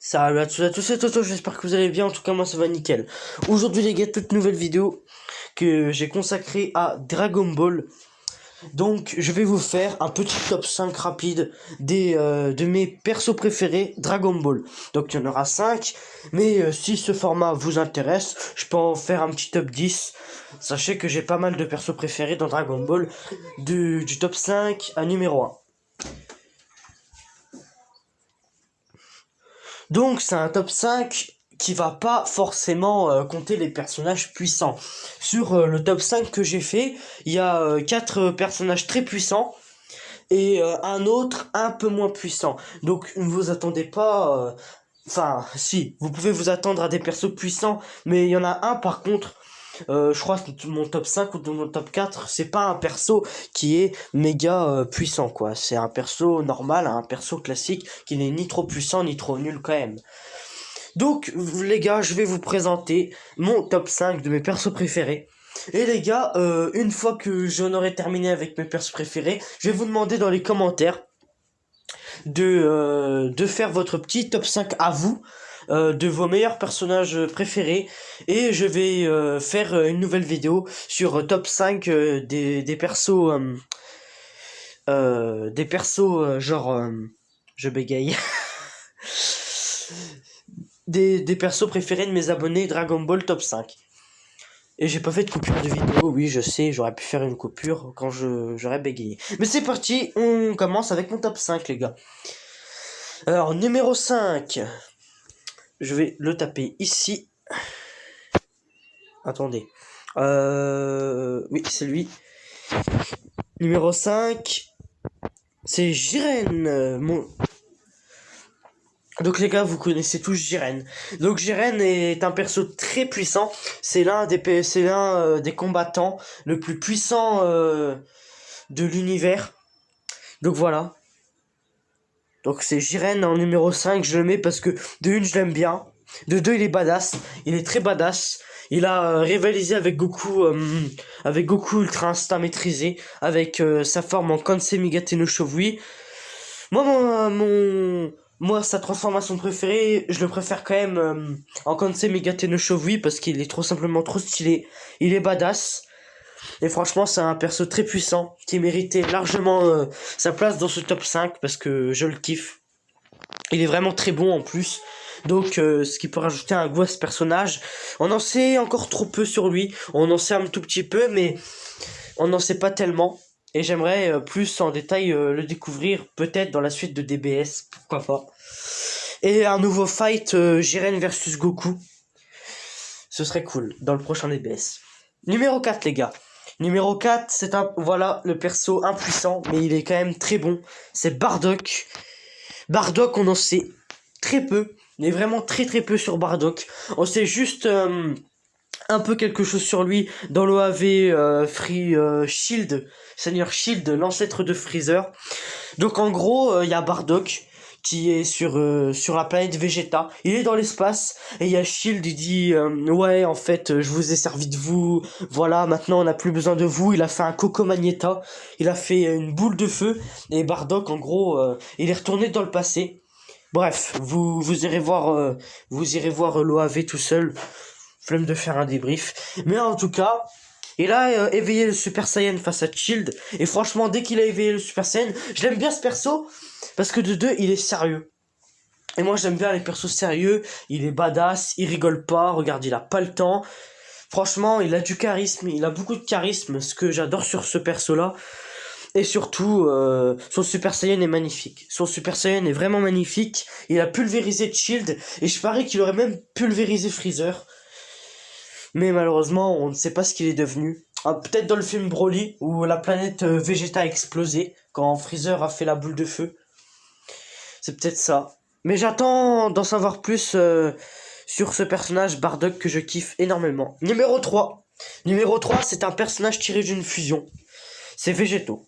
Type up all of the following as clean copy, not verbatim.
Salut à tous et à toutes, j'espère que vous allez bien, en tout cas moi ça va nickel. Aujourd'hui les gars, toute nouvelle vidéo que j'ai consacrée à Dragon Ball. Donc je vais vous faire un petit top 5 rapide de mes persos préférés Dragon Ball. Donc il y en aura 5, mais si ce format vous intéresse, je peux en faire un petit top 10. Sachez que j'ai pas mal de persos préférés dans Dragon Ball, du top 5 à numéro 1. Donc c'est un top 5 qui va pas forcément compter les personnages puissants. Sur le top 5 que j'ai fait, il y a 4 personnages très puissants et un autre un peu moins puissant. Donc ne vous attendez pas... Enfin, si, vous pouvez vous attendre à des persos puissants, mais il y en a un par contre, je crois que mon top 5 ou de mon top 4, c'est pas un perso qui est méga puissant, quoi. C'est un perso normal, un perso classique qui n'est ni trop puissant ni trop nul quand même. Donc, les gars, je vais vous présenter mon top 5 de mes persos préférés. Et les gars, une fois que j'en aurai terminé avec mes persos préférés, je vais vous demander dans les commentaires de faire votre petit top 5 à vous, de vos meilleurs personnages préférés. Et je vais faire une nouvelle vidéo sur top 5 des persos... genre... je bégaye. des persos préférés de mes abonnés Dragon Ball top 5. Et j'ai pas fait de coupure de vidéo, oui je sais, j'aurais pu faire une coupure quand j'aurais bégayé. Mais c'est parti, on commence avec mon top 5 les gars. Alors numéro 5, je vais le taper ici. Attendez. Oui c'est lui. Numéro 5, c'est Jiren, Donc les gars, vous connaissez tous Jiren. Donc Jiren est un perso très puissant. C'est l'un des combattants le plus puissant de l'univers. Donc voilà. Donc c'est Jiren en numéro 5, je le mets parce que de une je l'aime bien. De deux il est badass. Il est très badass. Il a rivalisé avec Goku Ultra Instinct maîtrisé. Avec sa forme en Kansei Migate no Shovui. Moi, sa transformation préférée, je le préfère quand même en Kansei Migate no Shovui parce qu'il est trop simplement trop stylé. Il est badass. Et franchement, c'est un perso très puissant qui méritait largement sa place dans ce top 5 parce que je le kiffe. Il est vraiment très bon en plus. Donc, ce qui peut rajouter un goût à ce personnage. On en sait encore trop peu sur lui. On en sait un tout petit peu, mais on n'en sait pas tellement. Et j'aimerais plus en détail le découvrir, peut-être dans la suite de DBS, pourquoi pas. Et un nouveau fight Jiren versus Goku. Ce serait cool, dans le prochain DBS. Numéro 4, les gars. Numéro 4, c'est voilà, le perso impuissant, mais il est quand même très bon. C'est Bardock. Bardock, on en sait très peu, mais vraiment très très peu sur Bardock. On sait juste... un peu quelque chose sur lui dans l'OAV Shield, Seigneur Shield, l'ancêtre de Freezer. Donc en gros, il y a Bardock qui est sur la planète Vegeta. Il est dans l'espace et il y a Shield, il dit ouais en fait je vous ai servi de vous, voilà maintenant on n'a plus besoin de vous. Il a fait un Coco Magneta, il a fait une boule de feu et Bardock en gros il est retourné dans le passé. Bref, vous irez voir l'OAV tout seul. Flemme de faire un débrief. Mais en tout cas, il a éveillé le Super Saiyan face à Shield. Et franchement, dès qu'il a éveillé le Super Saiyan, je l'aime bien ce perso. Parce que de deux, il est sérieux. Et moi, j'aime bien les persos sérieux. Il est badass, il rigole pas. Regarde, il a pas le temps. Franchement, il a du charisme. Il a beaucoup de charisme. Ce que j'adore sur ce perso-là. Et surtout, son Super Saiyan est magnifique. Son Super Saiyan est vraiment magnifique. Il a pulvérisé Shield. Et je parie qu'il aurait même pulvérisé Freezer. Mais malheureusement, on ne sait pas ce qu'il est devenu. Ah, peut-être dans le film Broly, où la planète Vegeta a explosé, quand Freezer a fait la boule de feu. C'est peut-être ça. Mais j'attends d'en savoir plus sur ce personnage Bardock que je kiffe énormément. Numéro 3. Numéro 3, c'est un personnage tiré d'une fusion. C'est Végéto.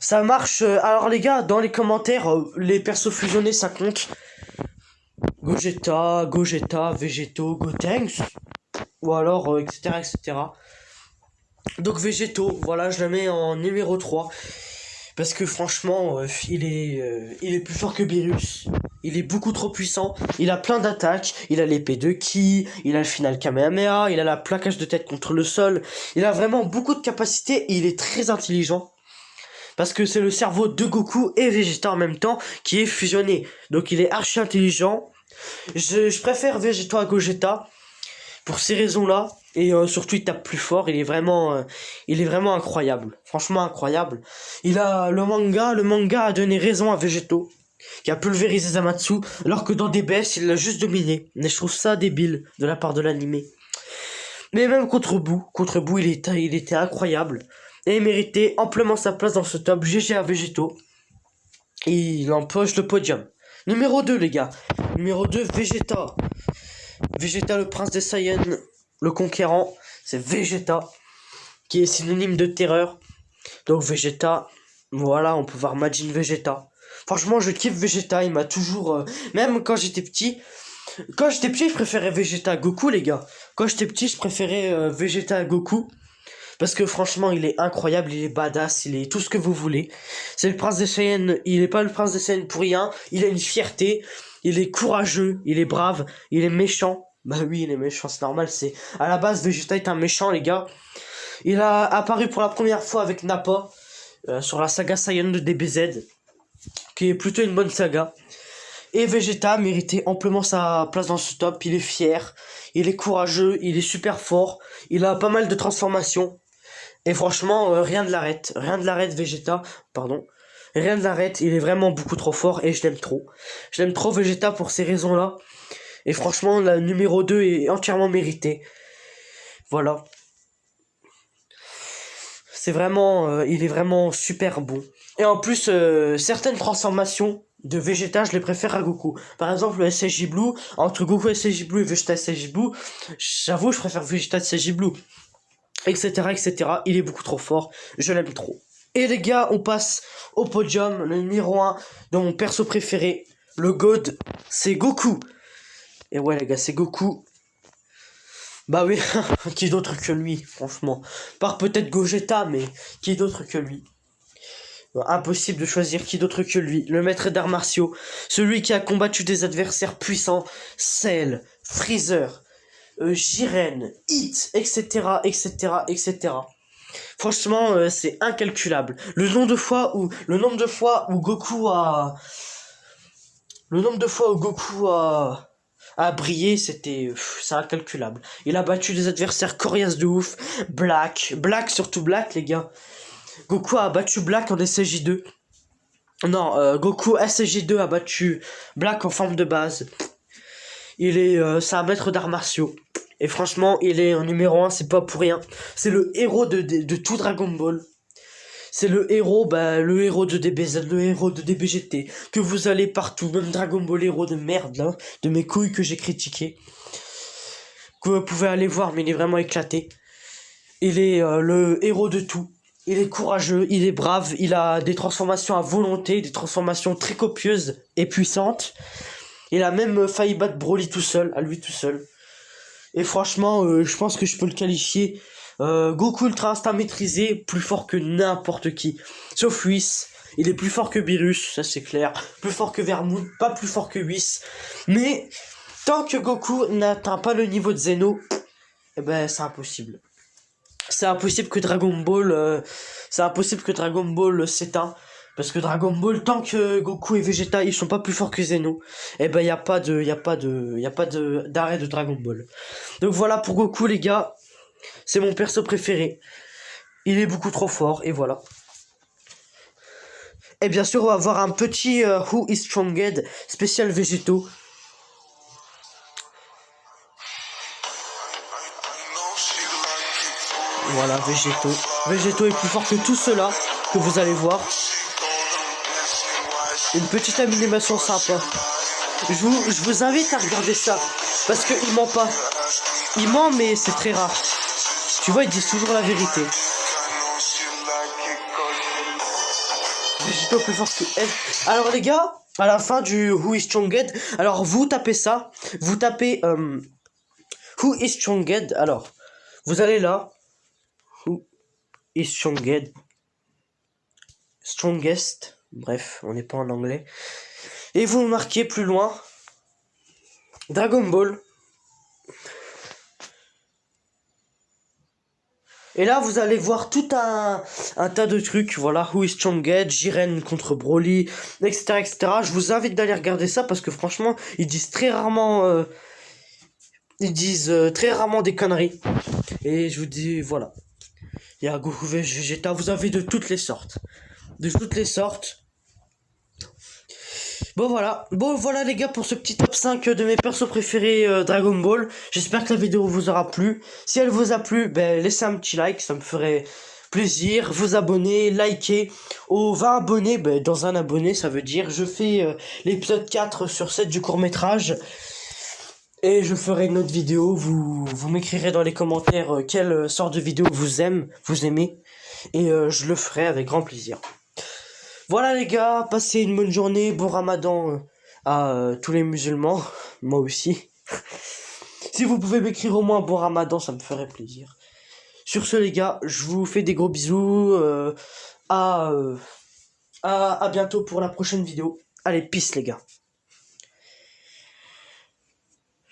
Ça marche. Alors les gars, dans les commentaires, les persos fusionnés, ça compte. Gogeta, Végéto, Gotenks, ou alors etc etc. Donc Végéto, voilà, je le mets en numéro 3 parce que franchement il est plus fort que Beerus. Il est beaucoup trop puissant. Il a plein d'attaques. Il a l'épée de Ki. Il a le final Kamehameha. Il a la plaquage de tête contre le sol. Il a vraiment beaucoup de capacités et il est très intelligent. Parce que c'est le cerveau de Goku et Vegeta en même temps qui est fusionné. Donc il est archi intelligent. Je préfère Vegeta à Gogeta pour ces raisons-là. Et surtout il tape plus fort. Il est vraiment incroyable. Franchement incroyable. Il a le manga a donné raison à Vegeto, qui a pulvérisé Zamatsu, alors que dans DBS il l'a juste dominé. Mais je trouve ça débile de la part de l'animé. Mais même contre Boo il était incroyable. Et il méritait amplement sa place dans ce top. GG à Vegeto. Et il empoche le podium. Numéro 2 les gars. Numéro 2 Vegeta. Vegeta le prince des Saiyans, le conquérant. C'est Vegeta, qui est synonyme de terreur. Donc Vegeta, voilà, on peut voir Majin Vegeta. Franchement, je kiffe Vegeta, il m'a toujours... même quand j'étais petit, je préférais Vegeta à Goku, les gars. Quand j'étais petit, je préférais Vegeta à Goku. Parce que franchement, il est incroyable, il est badass, il est tout ce que vous voulez. C'est le prince des Saiyans, il est pas le prince des Saiyans pour rien. Il a une fierté, il est courageux, il est brave, il est méchant. Bah oui, il est méchant, c'est normal, c'est... À la base, Vegeta est un méchant, les gars. Il a apparu pour la première fois avec Nappa, sur la saga Saiyan de DBZ, qui est plutôt une bonne saga. Et Vegeta méritait amplement sa place dans ce top. Il est fier, il est courageux, il est super fort, il a pas mal de transformations. Et franchement, rien ne l'arrête. Rien ne l'arrête, Vegeta, pardon. Rien ne l'arrête, il est vraiment beaucoup trop fort et je l'aime trop. Je l'aime trop, Vegeta, pour ces raisons-là. Et franchement, la numéro 2 est entièrement méritée. Voilà. C'est vraiment, il est vraiment super bon. Et en plus, certaines transformations de Vegeta, je les préfère à Goku. Par exemple, le SSJ Blue, entre Goku SSJ Blue et Vegeta SSJ Blue, j'avoue, je préfère Vegeta SSJ Blue. Etc, etc. Il est beaucoup trop fort. Je l'aime trop. Et les gars, on passe au podium. Le numéro 1 de mon perso préféré. Le God, c'est Goku. Et ouais, les gars, c'est Goku. Bah oui, qui d'autre que lui, franchement. Par peut-être Gogeta, mais qui d'autre que lui. Impossible de choisir qui d'autre que lui. Le maître d'arts martiaux. Celui qui a combattu des adversaires puissants. Cell, Freezer, Jiren, Hit, etc., etc., etc. Franchement, c'est incalculable. Le nombre de fois où Goku a brillé, c'est incalculable. Il a battu des adversaires coriaces de ouf. Black, surtout Black, les gars. Goku a battu Black en SSJ2. Non, Goku SSJ2 a battu Black en forme de base. C'est un maître d'arts martiaux. Et franchement, il est en numéro 1, c'est pas pour rien. C'est le héros de tout Dragon Ball. C'est le héros de DBZ, le héros de DBGT, que vous allez partout, même Dragon Ball héros de merde, là, de mes couilles que j'ai critiqué, que vous pouvez aller voir, mais il est vraiment éclaté. Il est le héros de tout. Il est courageux, il est brave, il a des transformations à volonté, des transformations très copieuses et puissantes. Il a même failli battre Broly tout seul, à lui tout seul. Et franchement, je pense que je peux le qualifier. Goku Ultra Instinct maîtrisé, plus fort que n'importe qui. Sauf Whis. Il est plus fort que Beerus, ça c'est clair. Plus fort que Vermouth, pas plus fort que Whis. Mais, tant que Goku n'atteint pas le niveau de Zeno, eh ben c'est impossible. C'est impossible que Dragon Ball s'éteint. Parce que Dragon Ball, tant que Goku et Vegeta ils sont pas plus forts que Zeno, eh ben y a pas d'arrêt de Dragon Ball. Donc voilà pour Goku les gars, c'est mon perso préféré. Il est beaucoup trop fort et voilà. Et bien sûr on va avoir un petit Who is Strongest spécial Végétaux. Voilà, Végétaux est plus fort que tout cela que vous allez voir. Une petite animation sympa. Je vous invite à regarder ça. Parce qu'il ment pas. Il ment mais c'est très rare. Tu vois, ils disent toujours la vérité. Végétaux plus fort que elle. Alors les gars, à la fin du Who is Strongest, alors vous tapez ça. Vous tapez Who is Strongest. Alors, vous allez là. Who is Strongest. Bref, on n'est pas en anglais. Et vous marquez plus loin Dragon Ball. Et là, vous allez voir tout un tas de trucs, voilà, Who is Strongest, Jiren contre Broly, etc., etc. Je vous invite d'aller regarder ça parce que franchement, ils disent très rarement des conneries. Et je vous dis, voilà, il y a Goku vs Vegeta, vous avez de toutes les sortes. Bon voilà les gars pour ce petit top 5 de mes persos préférés Dragon Ball. J'espère que la vidéo vous aura plu. Si elle vous a plu, ben laissez un petit like, ça me ferait plaisir. Vous abonner, liker. Aux 20 abonnés, ben dans un abonné ça veut dire je fais l'épisode 4 sur 7 du court-métrage. Et je ferai une autre vidéo, vous m'écrirez dans les commentaires quelle sorte de vidéo vous aimez. Et je le ferai avec grand plaisir. Voilà les gars, passez une bonne journée, bon ramadan à tous les musulmans, moi aussi. Si vous pouvez m'écrire au moins bon ramadan, ça me ferait plaisir. Sur ce les gars, je vous fais des gros bisous, à bientôt pour la prochaine vidéo. Allez, peace les gars.